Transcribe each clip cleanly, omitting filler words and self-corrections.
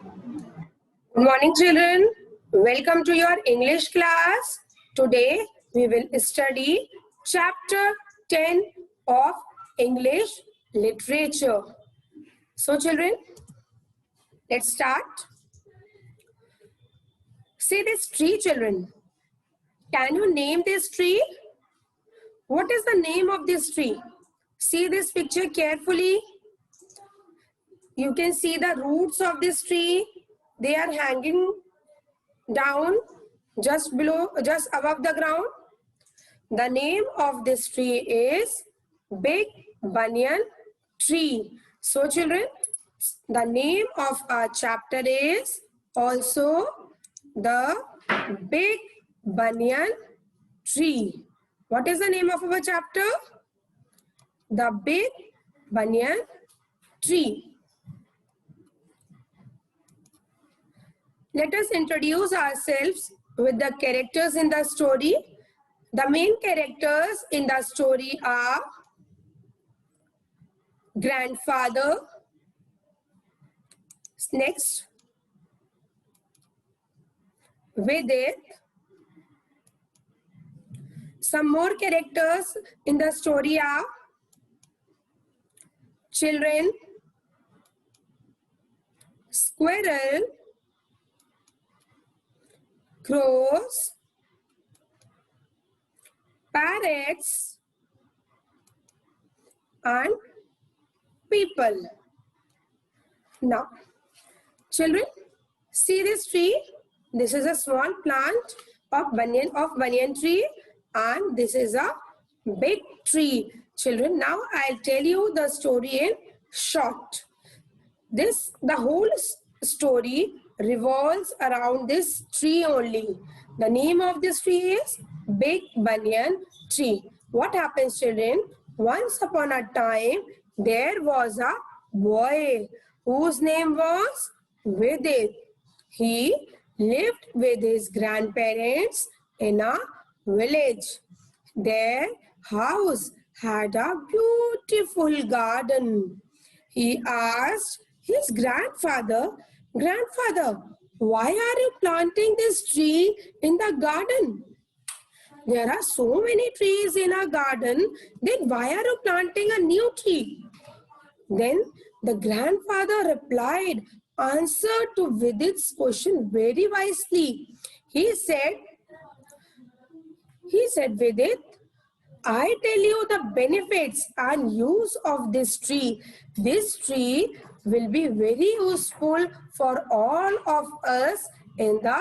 Good morning, children. Welcome to your English class. Today we will study chapter 10 of English literature. So, children, let's start. See this tree, children. Can you name this tree? What is the name of this tree? See this picture carefully. You can see the roots of this tree. They are hanging down just above the ground. The name of this tree is Big Banyan tree. So children, the name of our chapter is also the Big Banyan tree. What is the name of our chapter? The Big Banyan tree. Let us introduce ourselves with the characters in the story. The main characters in the story are grandfather. Next, Vidit. Some more characters in the story are children, squirrel, crows, parrots, and people. Now, children, see this tree. This is a small plant of banyan tree, and this is a big tree. Children, now I'll tell you the story in short. The whole story revolves around this tree only. The name of this tree is Big Banyan tree. What happens, children? Once upon a time, there was a boy whose name was Vidit. He lived with his grandparents in a village. Their house had a beautiful garden. He asked his grandfather, "Grandfather, why are you planting this tree in the garden? There are so many trees in our garden, then why are you planting a new tree?" Then the grandfather replied, answered to Vidit's question very wisely. He said, Vidit, I tell you the benefits and use of this tree. This tree will be very useful for all of us in the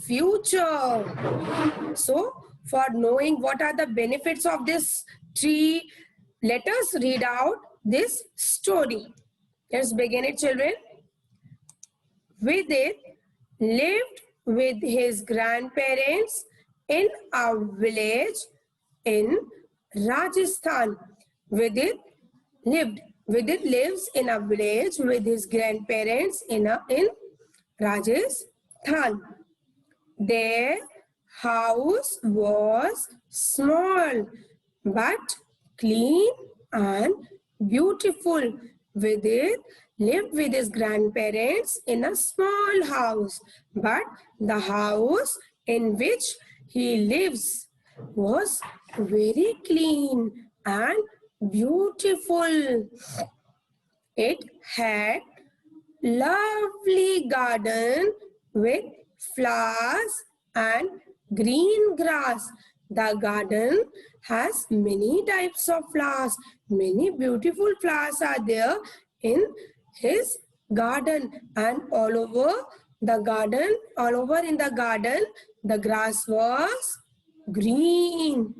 future. So, for knowing what are the benefits of this tree, let us read out this story. Let's begin it, children. Vidit lived with his grandparents in a village in Rajasthan. Vidit lives in a village with his grandparents in Rajasthan. Their house was small but clean and beautiful. Vidit lived with his grandparents in a small house, but the house in which he lives was very clean and beautiful. It had lovely garden with flowers and green grass. The garden has many types of flowers. Many beautiful flowers are there in his garden, and all over in the garden, the grass was green.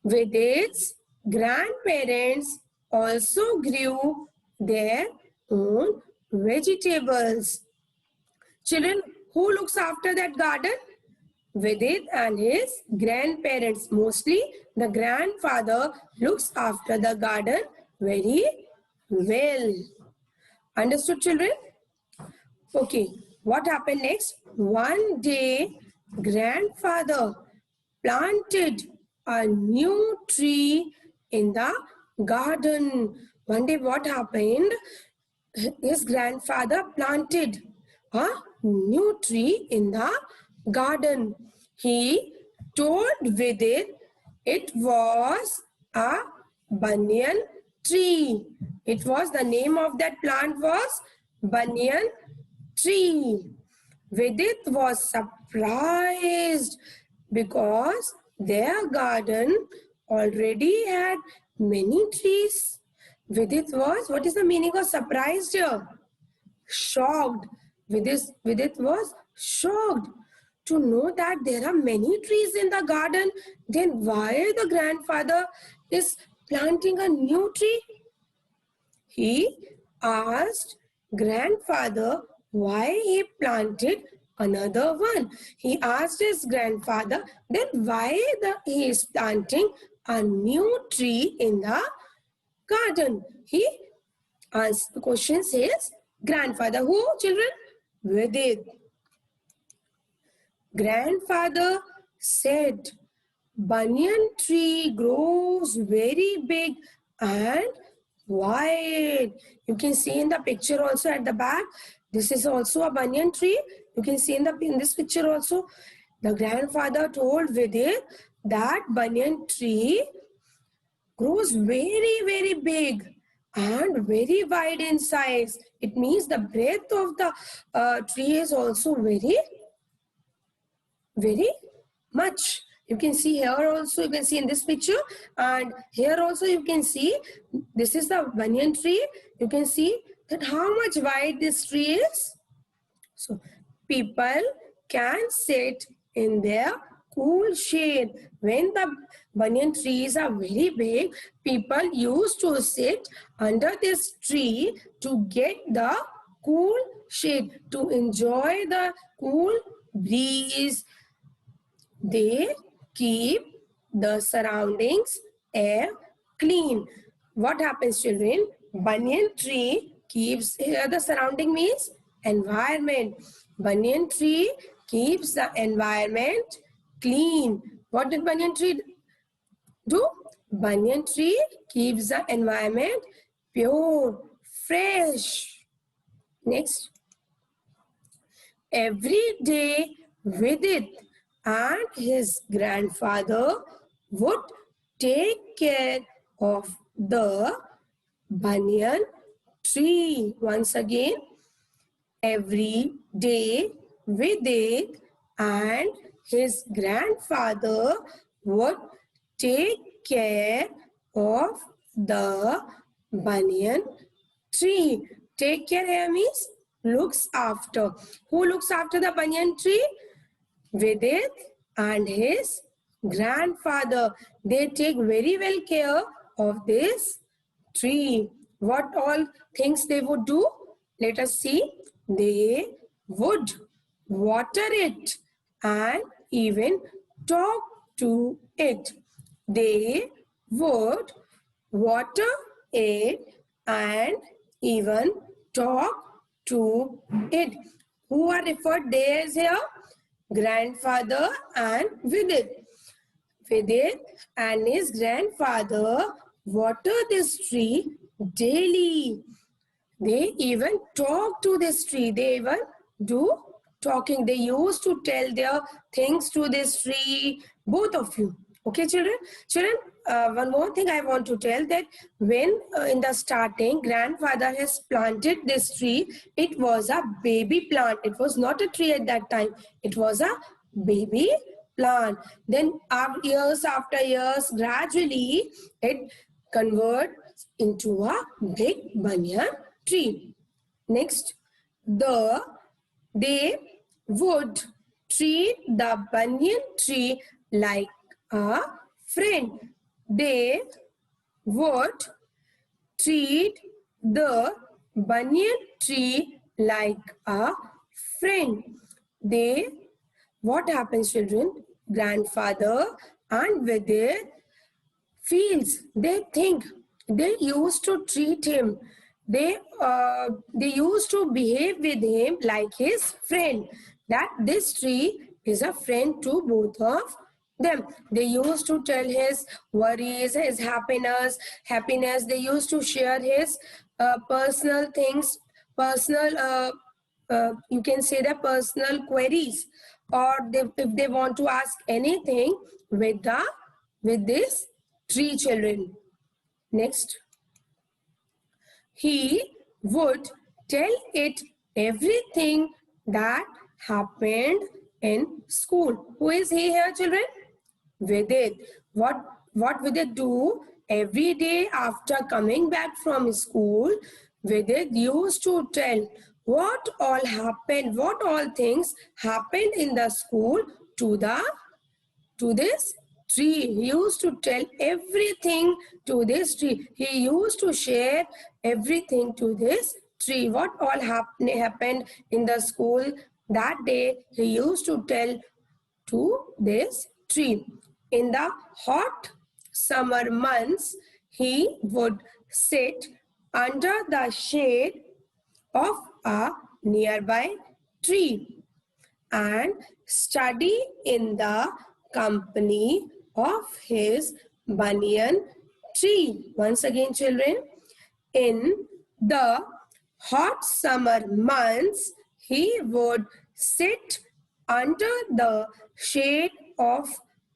Vidit's grandparents also grew their own vegetables. Children, who looks after that garden? Vidit and his grandparents. Mostly the grandfather looks after the garden very well. Understood, children? Okay, what happened next? One day, grandfather planted a new tree in the garden. One day what happened? His grandfather planted a new tree in the garden. He told Vidit it was a banyan tree. It was the name of that plant was banyan tree. Vidit was surprised because their garden already had many trees. Vidit was, what is the meaning of surprised here? Shocked. Vidit was shocked to know that there are many trees in the garden. Then why the grandfather is planting a new tree? He asked grandfather why he planted another one. He asked his grandfather then why he is planting a new tree in the garden. He asked the question says grandfather. Who, children? Vedit. Grandfather said banyan tree grows very big and wide. You can see in the picture also at the back. This is also a banyan tree. You can see in this picture also. The grandfather told Vidit that banyan tree grows very big and very wide in size. It means the breadth of the tree is also very much. You can see here also, you can see in this picture, and here also you can see this is the banyan tree. You can see that how much wide this tree is. So people can sit in their cool shade. When the banyan trees are very big, people used to sit under this tree to get the cool shade, to enjoy the cool breeze. They keep the surroundings air clean. What happens, children? Banyan tree keeps here the surrounding means environment. Banyan tree keeps the environment clean. What did banyan tree do? Banyan tree keeps the environment pure, fresh. Next. Every day Vidit and his grandfather would take care of the banyan tree. Once again, every day Vidit and his grandfather would take care of the banyan tree. Take care here means looks after. Who looks after the banyan tree? Vidit and his grandfather. They take very well care of this tree. What all things they would do? Let us see. They would water it and even talk to it. They would water it and even talk to it. Who are referred there is here? Grandfather and Vidit. Vidit and his grandfather water this tree daily. They even talk to this tree. They even do talking. They used to tell their things to this tree, both of you. Okay, children? Children, one more thing I want to tell that when in the starting, grandfather has planted this tree, it was a baby plant. It was not a tree at that time. It was a baby plant. Then years after years, gradually it converts into a big banyan tree. Next, they would treat the banyan tree like a friend. They would treat the banyan tree like a friend. What happens, children? Grandfather and Vidit feels, they think, they used to treat him, they used to behave with him like his friend, that this tree is a friend to both of them. They used to tell his worries, his happiness. They used to share his personal things, personal you can say their personal queries, or if they want to ask anything with this tree, children. Next, he would tell it everything that happened in school. Who is he here, children? Vidit. What Vidit do every day after coming back from school? Vidit used to tell what all happened, what all things happened in the school to this tree. He used to tell everything to this tree. He used to share everything to this tree. What all happened in the school that day, he used to tell to this tree. In the hot summer months, he would sit under the shade of a nearby tree and study in the company of his banyan tree. Once again, children, in the hot summer months, he would sit under the shade of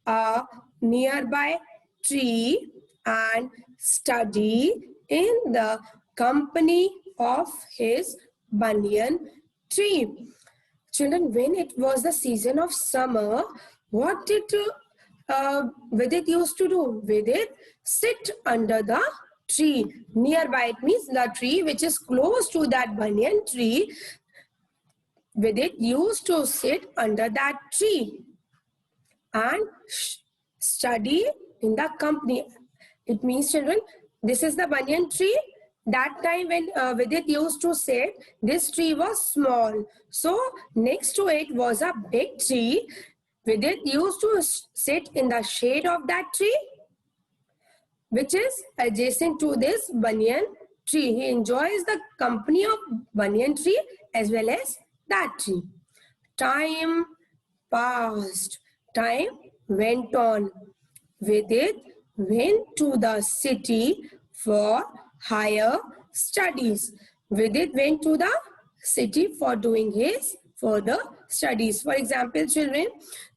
a nearby tree and study in the company of his banyan tree. Children, when it was the season of summer, what did Vidit used to do? Vidit sit under the tree. Nearby, it means the tree which is close to that banyan tree. Vidit used to sit under that tree and study in the company. It means, children, this is the banyan tree. That time when Vidit used to sit, this tree was small. So next to it was a big tree. Vidit used to sit in the shade of that tree, which is adjacent to this banyan tree. He enjoys the company of banyan tree as well as that tree. Time passed. Time went on. Vidit went to the city for higher studies. Vidit went to the city for doing his further studies. For example, children,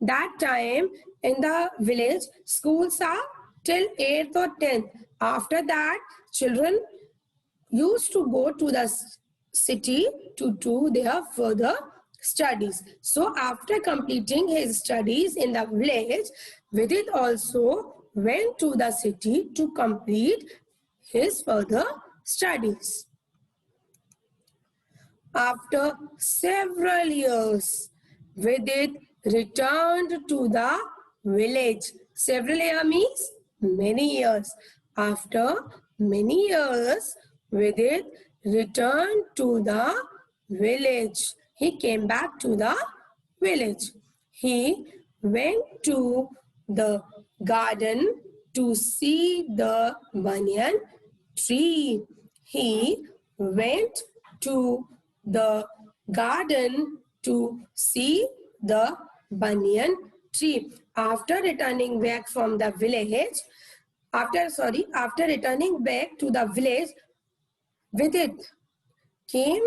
that time in the village, schools are till 8th or 10th. After that, children used to go to the city to do their further studies. So after completing his studies in the village, Vidit also went to the city to complete his further studies. After several years, Vidit returned to the village. Several years means many years. After many years, Vidit returned to the village. He came back to the village. He went to the garden to see the banyan tree. He went to the garden to see the banyan tree. After returning back from the village, after returning back to the village, Vidit came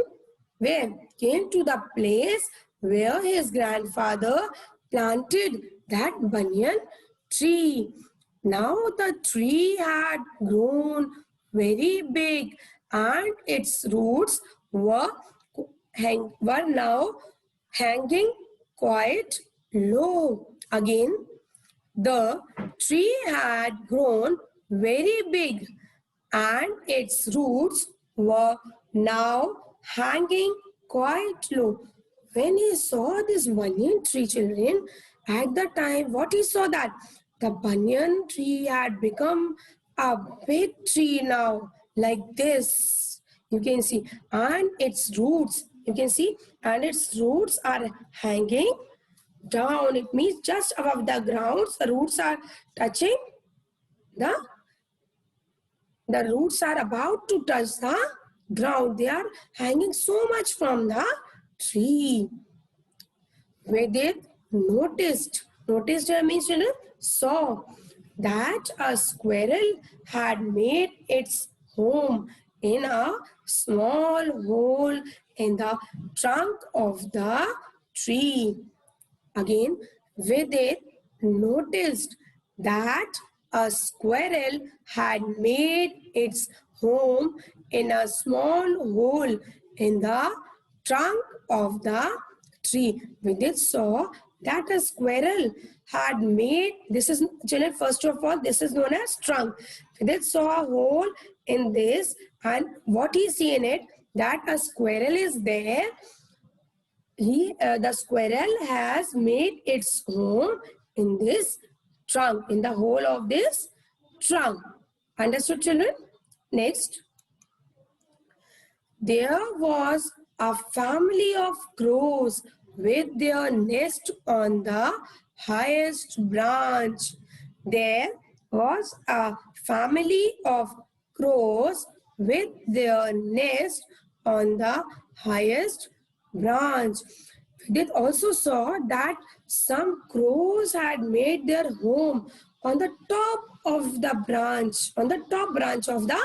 where? Came to the place where his grandfather planted that banyan tree. Now the tree had grown very big and its roots were now hanging quite low. Again, the tree had grown very big and its roots were now hanging quite low. When he saw this banyan tree, children, at the time, what he saw that the banyan tree had become a big tree now, like this. You can see, and its roots, you can see, and its roots are hanging down. It means just above the ground, the roots are touching the roots are about to touch the ground. They are hanging so much from the tree. Vedit noticed means, saw that a squirrel had made its home in a small hole in the trunk of the tree. Again, with it, noticed that a squirrel had made its home in a small hole in the trunk of the tree. With it, saw that a squirrel had made, this is, children, first of all, this is known as trunk. With it, saw a hole in this, and what he see in it, that a squirrel is there. The squirrel has made its home in this trunk, in the hole of this trunk. Understood, children? Next, there was a family of crows with their nest on the highest branch. There was a family of crows with their nest on the highest branch. They also saw that some crows had made their home on the top of the branch, on the top branch of the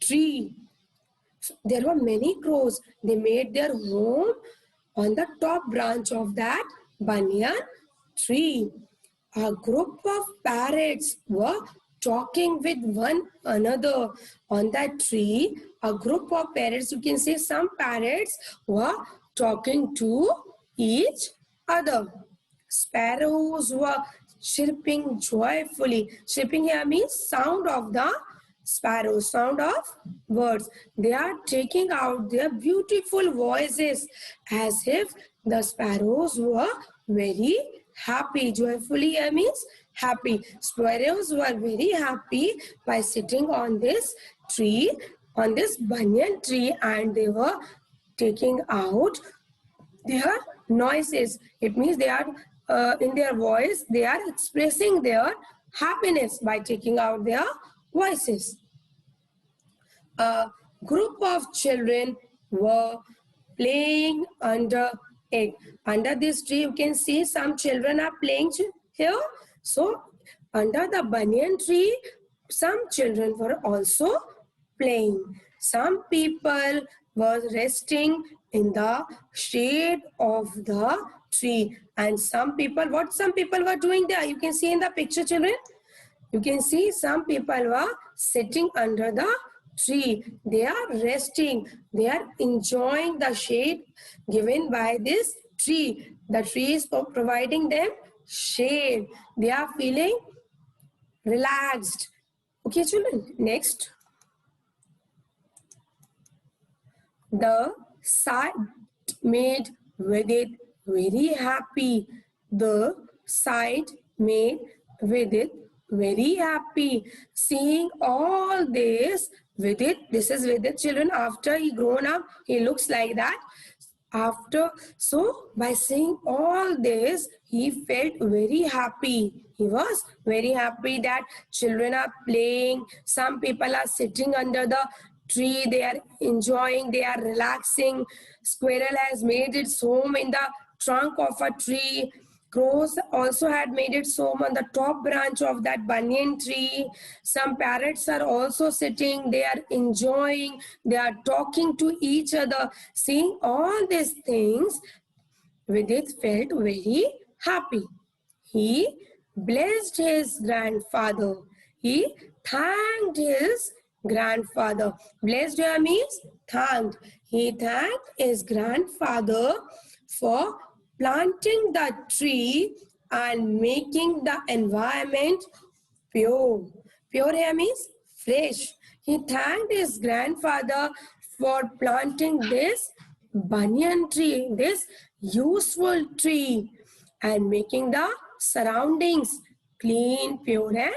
tree. There were many crows. They made their home on the top branch of that banyan tree. A group of parrots were talking with one another on that tree. A group of parrots, you can say some parrots were talking to each other. Sparrows were chirping joyfully. Chirping here means sound of the sparrow, sound of birds. They are taking out their beautiful voices as if the sparrows were very happy. Joyfully here means happy. Sparrows were very happy by sitting on this tree, on this banyan tree, and they were taking out their noises. It means they are in their voice, they are expressing their happiness by taking out their voices. A group of children were playing under it. Under this tree, you can see some children are playing here. So, under the banyan tree, some children were also playing. Some people were resting in the shade of the tree, and some people, what some people were doing there, you can see in the picture, children. You can see some people were sitting under the tree. They are resting. They are enjoying the shade given by this tree. The tree is providing them shade. They are feeling relaxed. Okay, children. Next. The sight made with it very happy. The sight made with it very happy. Seeing all this with it, this is with the children. After he grown up, he looks like that. After, so by seeing all this, he felt very happy. He was very happy that children are playing. Some people are sitting under the tree. They are enjoying. They are relaxing. Squirrel has made its home in the trunk of a tree. Crows also had made its home on the top branch of that banyan tree. Some parrots are also sitting. They are enjoying. They are talking to each other. Seeing all these things, Vidit felt very happy. He blessed his grandfather. He thanked his grandfather. Blessed here means thanked. He thanked his grandfather for planting the tree and making the environment pure. Pure here means fresh. He thanked his grandfather for planting this banyan tree, this useful tree, and making the surroundings clean, pure, and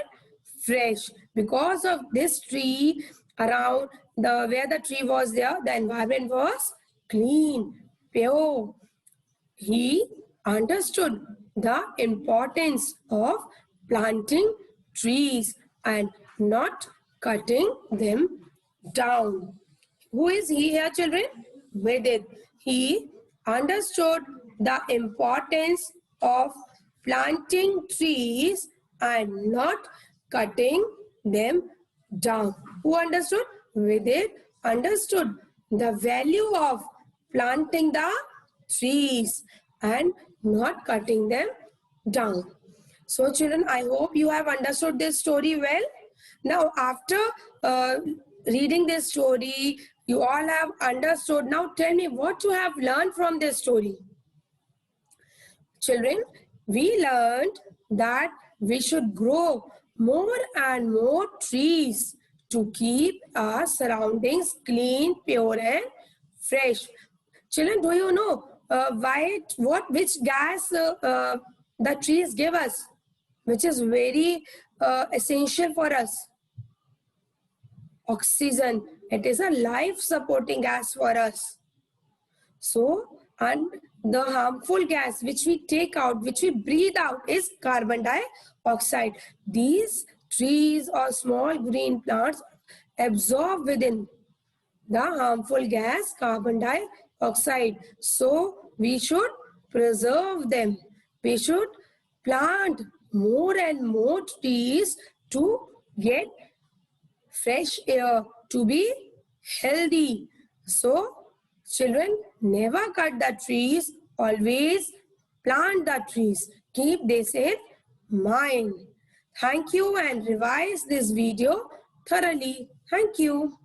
fresh. Because of this tree, around the where the tree was there, the environment was clean, pure. He understood the importance of planting trees and not cutting them down. Who is he here, children? Vedit. He understood the importance of planting trees and not cutting them down. Who understood? Vedit understood the value of planting the trees and not cutting them down. So children, I hope you have understood this story well. Now after reading this story, you all have understood. Now tell me what you have learned from this story. Children, we learned that we should grow more and more trees to keep our surroundings clean, pure and fresh. Children, do you know which gas the trees give us, which is very essential for us? Oxygen. It is a life supporting gas for us. So, and the harmful gas which we take out, which we breathe out, is carbon dioxide. These trees or small green plants absorb within the harmful gas carbon dioxide. So, we should preserve them. We should plant more and more trees to get fresh air, to be healthy. So, children, never cut the trees, always plant the trees. Keep this in mind. Thank you and revise this video thoroughly. Thank you.